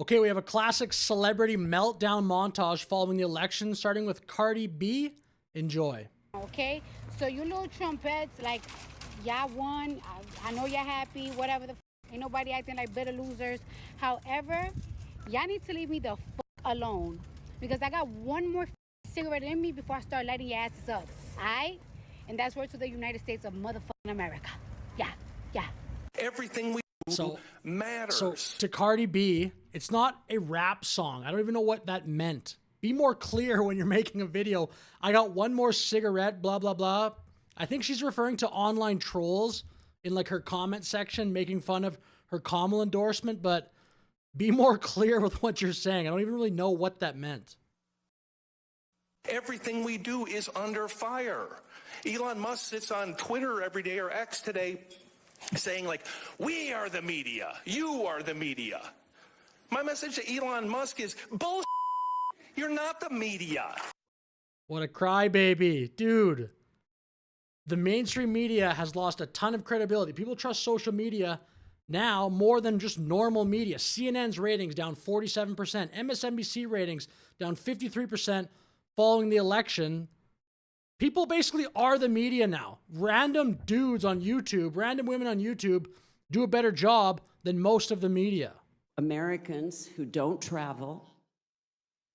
Okay, we have a classic celebrity meltdown montage following the election, starting with Cardi B. Enjoy. Okay, so you little Trumpets, like, y'all won. I know you're happy, whatever the f. Ain't nobody acting like bitter losers. However, y'all need to leave me the f alone, because I got one more cigarette in me before I start lighting your asses up. Alright? And that's word to the United States of motherfucking America. Yeah. Everything we do matters. So to Cardi B, it's not a rap song. I don't even know what that meant. Be more clear when you're making a video. I got one more cigarette, blah, blah, blah. I think she's referring to online trolls in like her comment section, making fun of her Kamala endorsement, but be more clear with what you're saying. I don't even really know what that meant. Everything we do is under fire. Elon Musk sits on Twitter every day, or X today, saying like, we are the media, you are the media. My message to Elon Musk is, bullshit, you're not the media. What a crybaby. Dude, the mainstream media has lost a ton of credibility. People trust social media now more than just normal media. CNN's ratings down 47%, MSNBC ratings down 53% following the election. People basically are the media now. Random dudes on YouTube, random women on YouTube do a better job than most of the media. Americans who don't travel,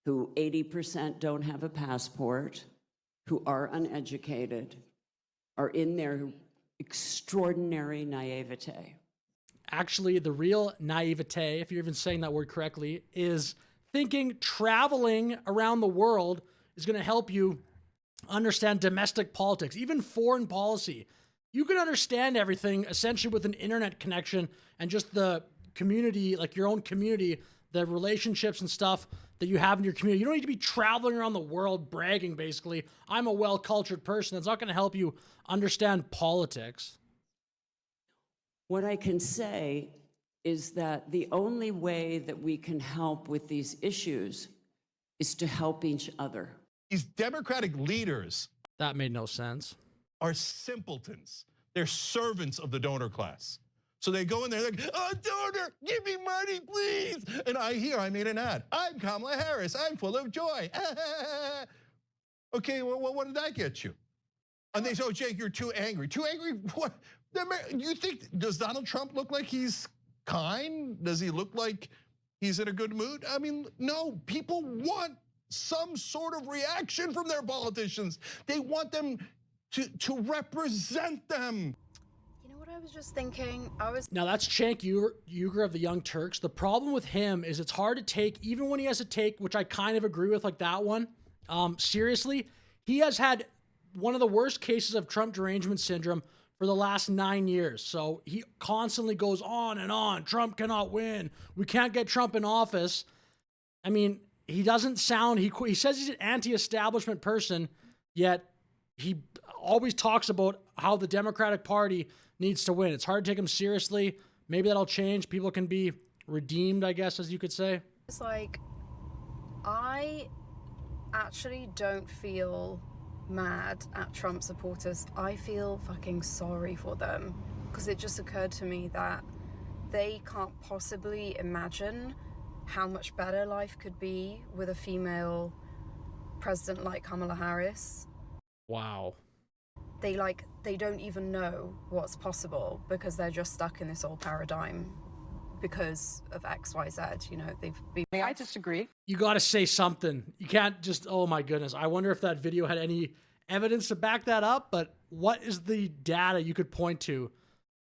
who 80% don't have a passport, who are uneducated, are in their extraordinary naivete. Actually, the real naivete, if you're even saying that word correctly, is thinking traveling around the world is going to help you understand domestic politics, even foreign policy. You can understand everything essentially with an internet connection and just the community, like your own community, the relationships and stuff that you have in your community. You don't need to be traveling around the world bragging, basically. I'm a well-cultured person. That's not going to help you understand politics. What I can say is that the only way that we can help with these issues is to help each other. These Democratic leaders That made no sense. are simpletons. They're servants of the donor class. So they go in there, they're like, oh, donor, give me money, please. And I made an ad. I'm Kamala Harris. I'm full of joy. Okay, well, what did that get you? And they say, oh, Jake, you're too angry. Too angry? What? You think, does Donald Trump look like he's kind? Does he look like he's in a good mood? I mean, no, people want some sort of reaction from their politicians. They want them to represent them. You know what I was just thinking? Now that's Cenk Uygur of the Young Turks. The problem with him is it's hard to take, even when he has to take, which I kind of agree with, like that one, seriously. He has had one of the worst cases of Trump derangement syndrome for the last 9 years. So he constantly goes on and on. Trump cannot win. We can't get Trump in office. I mean, he doesn't sound, he says he's an anti-establishment person, yet he always talks about how the Democratic Party needs to win. It's hard to take him seriously. Maybe that'll change. People can be redeemed, I guess, as you could say. It's like, I actually don't feel mad at Trump supporters. I feel fucking sorry for them, because it just occurred to me that they can't possibly imagine how much better life could be with a female president like Kamala Harris. Wow. They don't even know what's possible, because they're just stuck in this old paradigm because of XYZ. You know, they've been. I disagree. You got to say something. You can't just, oh my goodness. I wonder if that video had any evidence to back that up, but what is the data you could point to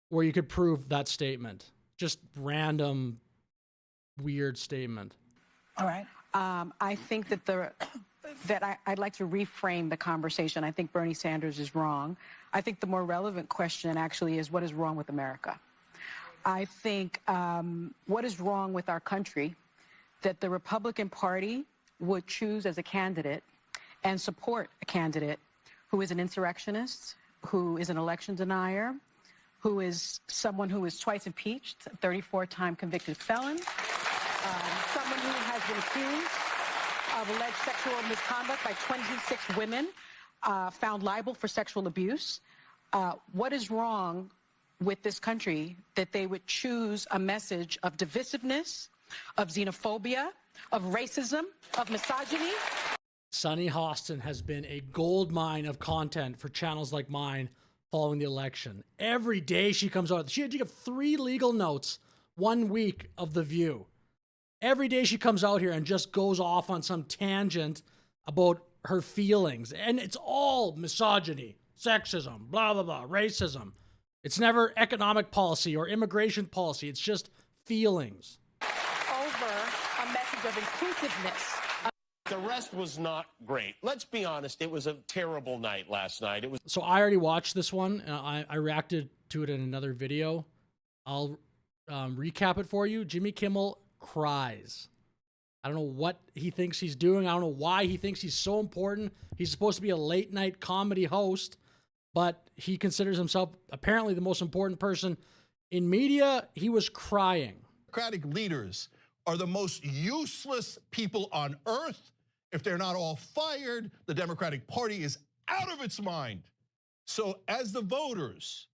where you could prove that statement? Just random, weird statement. All right. I think that I'd like to reframe the conversation. I think Bernie Sanders is wrong. I think the more relevant question actually is, what is wrong with America? I think what is wrong with our country that the Republican Party would choose as a candidate and support a candidate who is an insurrectionist, who is an election denier, who is someone who is twice impeached, 34-time convicted felon, someone who has been accused of alleged sexual misconduct by 26 women, found liable for sexual abuse. What is wrong with this country that they would choose a message of divisiveness of xenophobia, of racism, of misogyny. Sunny Hostin has been a gold mine of content for channels like mine following the election. Every day she comes out. She had to give 3 legal notes 1 week of The View. Every day she comes out here and just goes off on some tangent about her feelings. And it's all misogyny, sexism, blah, blah, blah, racism. It's never economic policy or immigration policy. It's just feelings. Over a message of inclusiveness. The rest was not great. Let's be honest, it was a terrible night last night. It was. So I already watched this one, and I reacted to it in another video. I'll recap it for you. Jimmy Kimmel cries. I don't know what he thinks he's doing. I don't know why he thinks he's so important. He's supposed to be a late night comedy host, but he considers himself apparently the most important person in media. He was crying. Democratic leaders are the most useless people on earth. If they're not all fired, the Democratic Party is out of its mind. So as the voters,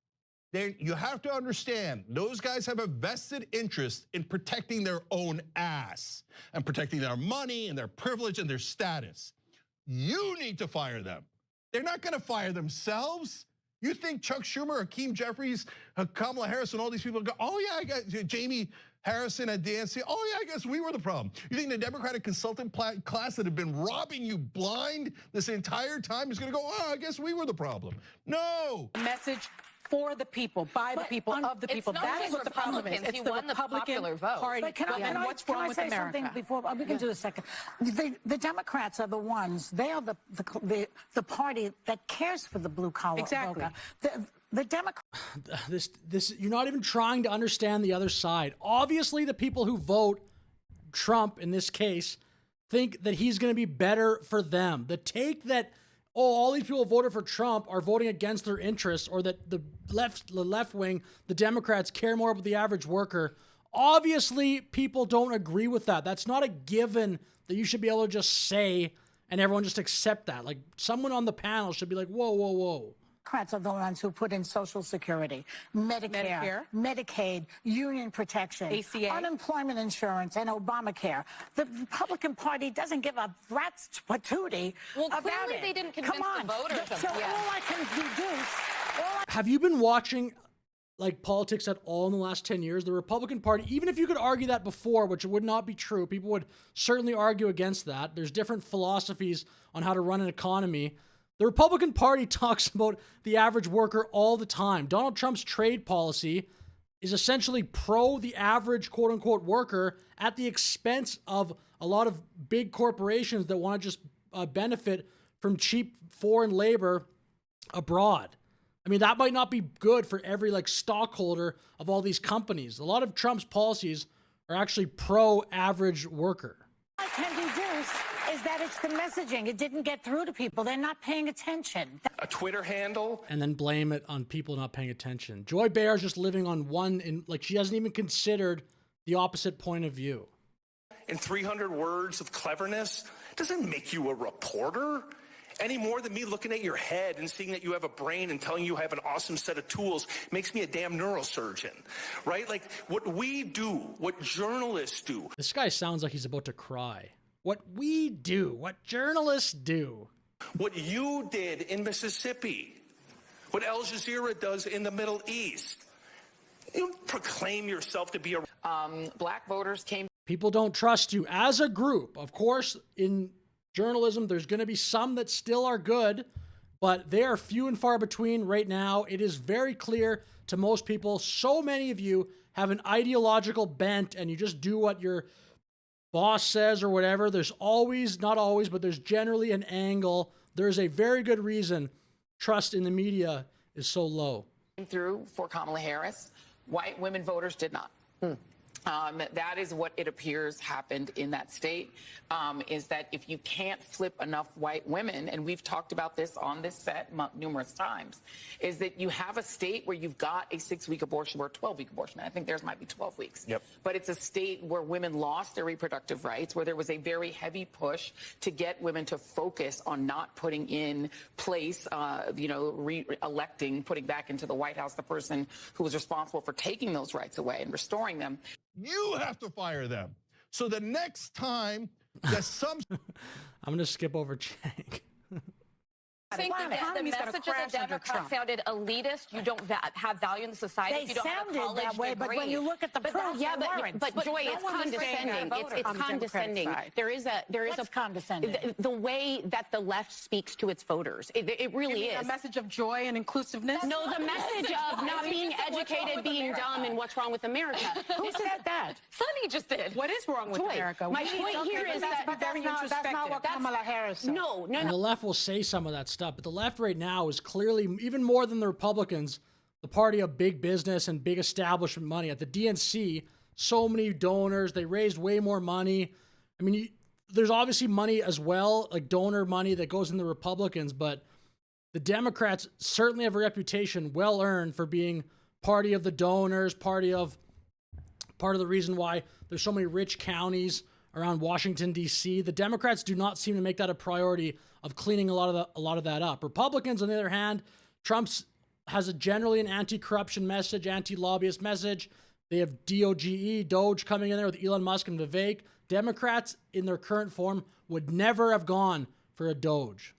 you have to understand, those guys have a vested interest in protecting their own ass and protecting their money and their privilege and their status. You need to fire them. They're not gonna fire themselves. You think Chuck Schumer, Hakeem Jeffries, Kamala Harris, and all these people go, oh yeah, I got Jamie Harrison and DNC, oh yeah, I guess we were the problem. You think the Democratic consultant class that have been robbing you blind this entire time is gonna go, oh, I guess we were the problem. No. A message for the people, by the people, of the people. That is what the problem is. It's the Republican Party. But can I what's wrong with say America? Something before we can do a second? The Democrats are the ones. They are the party that cares for the blue collar Exactly. voter. The Democrats. This you're not even trying to understand the other side. Obviously, the people who vote Trump in this case think that he's going to be better for them. The take that, oh, all these people who voted for Trump are voting against their interests, or that the left wing, the Democrats, care more about the average worker. Obviously, people don't agree with that. That's not a given that you should be able to just say and everyone just accept that. Like, someone on the panel should be like, whoa, whoa, whoa. Democrats are the ones who put in Social Security, Medicare, Medicaid, union protection, ACA, unemployment insurance, and Obamacare. The Republican Party doesn't give a rat's patootie about clearly it. they didn't convince Come on. the voters. So all I can deduce. Have you been watching like politics at all in the last 10 years? The Republican Party, even if you could argue that before, which would not be true, people would certainly argue against that. There's different philosophies on how to run an economy. The Republican Party talks about the average worker all the time. Donald Trump's trade policy is essentially pro the average quote unquote worker at the expense of a lot of big corporations that want to just benefit from cheap foreign labor abroad. I mean, that might not be good for every like stockholder of all these companies. A lot of Trump's policies are actually pro average worker. I can deduce is that it's the messaging. It didn't get through to people. They're not paying attention. A Twitter handle. And then blame it on people not paying attention. Joy Behar's just living on she hasn't even considered the opposite point of view. In 300 words of cleverness doesn't make you a reporter any more than me looking at your head and seeing that you have a brain and telling you have an awesome set of tools makes me a damn neurosurgeon, right? Like what we do, what journalists do. This guy sounds like he's about to cry. What we do, what journalists do. What you did in Mississippi, what Al Jazeera does in the Middle East. You don't proclaim yourself to be a... Black voters came. People don't trust you as a group. Of course, in journalism, there's going to be some that still are good, but they are few and far between right now. It is very clear to most people. So many of you have an ideological bent and you just do what your boss says or whatever. There's always, not always, but there's generally an angle. There's a very good reason trust in the media is so low. Through for Kamala Harris, white women voters did not. That is what it appears happened in that state, is that if you can't flip enough white women, and we've talked about this on this set numerous times, is that you have a state where you've got a 6-week abortion or a 12-week abortion. I think theirs might be 12 weeks. Yep. But it's a state where women lost their reproductive rights, where there was a very heavy push to get women to focus on not putting in place, re-electing, putting back into the White House the person who was responsible for taking those rights away and restoring them. You have to fire them. So the next time that some I'm going to skip over Cenk. I think that the Economy's gonna message of crash the under Democrats Trump. sounded elitist. You don't have value in the society. They if you don't have a sounded college that way, but degree. when you look at the But proof, yeah, they weren't. but Joy, No it's one was saying condescending. that. It's On the Democratic condescending. side. There is What's condescending? the way that the left speaks to its voters. It really is. A message of joy and inclusiveness? No, the message of not being educated, being dumb, and what's wrong with America. Who said that? Sonny just did. What is wrong with Joy, America? my point here is that But that's not what Kamala Harris said. no. And the left will say some of that stuff, but the left right now is clearly, even more than the Republicans, the party of big business and big establishment money. At the DNC, so many donors, they raised way more money. I mean, there's obviously money as well, like donor money that goes in the Republicans, but the Democrats certainly have a reputation well earned for being party of the donors, part of the reason why there's so many rich counties around Washington, D.C. The Democrats do not seem to make that a priority of cleaning a lot of that up. Republicans, on the other hand, Trump's has a generally an anti-corruption message, anti-lobbyist message. They have Doge coming in there with Elon Musk and Vivek. Democrats in their current form would never have gone for a Doge.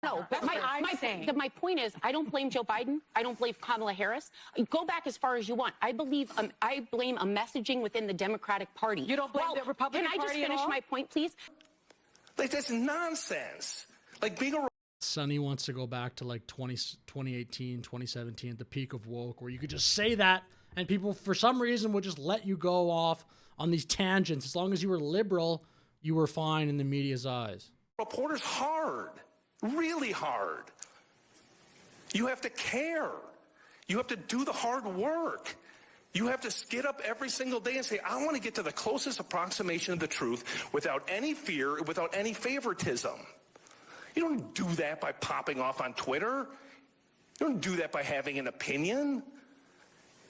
No, but my point is, I don't blame Joe Biden. I don't blame Kamala Harris. Go back as far as you want. I blame a messaging within the Democratic Party. You don't blame the Republican Party? Can I just finish my point, please? Like, that's nonsense. Like, being a Sonny wants to go back to like 2018, 2017, the peak of woke, where you could just say that and people, for some reason, would just let you go off on these tangents. As long as you were liberal, you were fine in the media's eyes. reporter's hard, really hard. You have to care. You have to do the hard work. You have to get up every single day and say, I want to get to the closest approximation of the truth without any fear, without any favoritism. You don't do that by popping off on Twitter. You don't do that by having an opinion.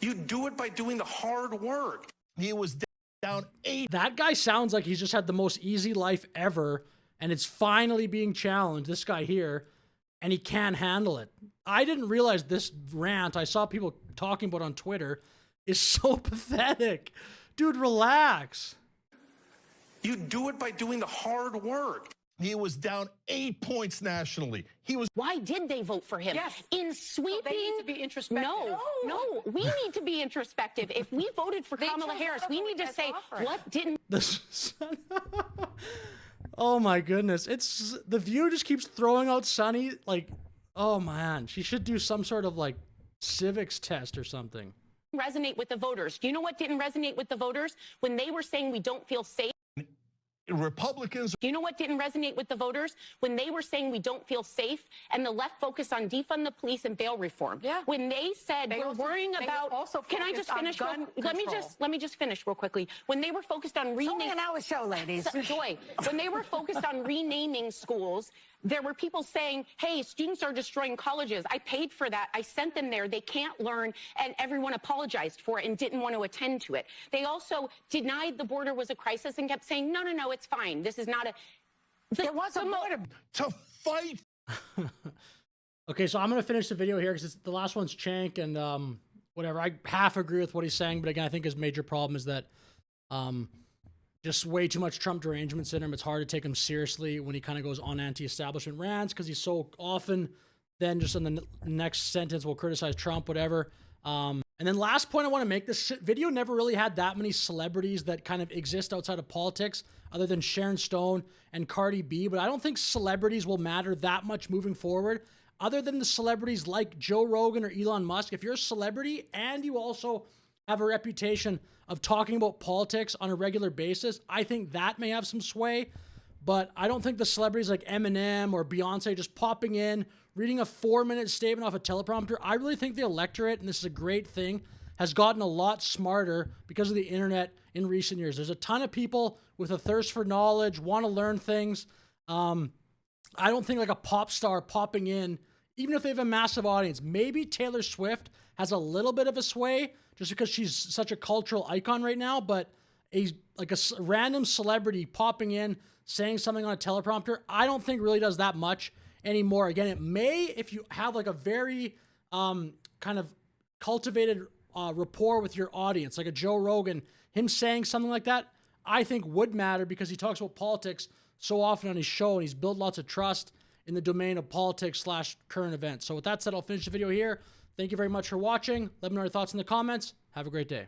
You do it by doing the hard work. he was down 8. That guy sounds like he's just had the most easy life ever, and it's finally being challenged, this guy here, and he can't handle it. I didn't realize this rant I saw people talking about on Twitter is so pathetic. Dude, relax. You do it by doing the hard work. He was down 8 points nationally. He was. Why did they vote for him? Yes. In sweeping. So they need to be introspective. No. We need to be introspective. If we voted for Kamala Harris, we need to say, what didn't. Oh my goodness. The View just keeps throwing out Sonny like, oh man, she should do some sort of like civics test or something. Resonate with the voters. Do you know what didn't resonate with the voters? When they were saying we don't feel safe. Republicans. Do you know what didn't resonate with the voters? When they were saying we don't feel safe and the left focused on defund the police and bail reform. Yeah. When they said we're worrying about. Can I just finish? Let me just finish real quickly. When they were focused on It's only an hour show, ladies. Joy, when they were focused on renaming schools, there were people saying, hey, students are destroying colleges. I paid for that. I sent them there. They can't learn. And everyone apologized for it and didn't want to attend to it. They also denied the border was a crisis and kept saying, no, it's fine. This is not a... There was a border. To fight. Okay, so I'm going to finish the video here because the last one's Cenk and whatever. I half agree with what he's saying, but again, I think his major problem is that just way too much Trump derangement syndrome. It's hard to take him seriously when he kind of goes on anti-establishment rants because he's so often then just in the next sentence will criticize Trump, whatever. And then last point I want to make, this video never really had that many celebrities that kind of exist outside of politics other than Sharon Stone and Cardi B, but I don't think celebrities will matter that much moving forward other than the celebrities like Joe Rogan or Elon Musk. If you're a celebrity and you also have a reputation of talking about politics on a regular basis, I think that may have some sway, but I don't think the celebrities like Eminem or Beyonce just popping in, reading a 4-minute statement off a teleprompter, I really think the electorate, and this is a great thing, has gotten a lot smarter because of the internet in recent years. There's a ton of people with a thirst for knowledge, want to learn things. I don't think like a pop star popping in, even if they have a massive audience, maybe Taylor Swift has a little bit of a sway just because she's such a cultural icon right now, but a random celebrity popping in, saying something on a teleprompter, I don't think really does that much anymore. Again, it may, if you have like a very kind of cultivated rapport with your audience, like a Joe Rogan, him saying something like that, I think would matter because he talks about politics so often on his show, and he's built lots of trust in the domain of politics / current events. So with that said, I'll finish the video here. Thank you very much for watching. Let me know your thoughts in the comments. Have a great day.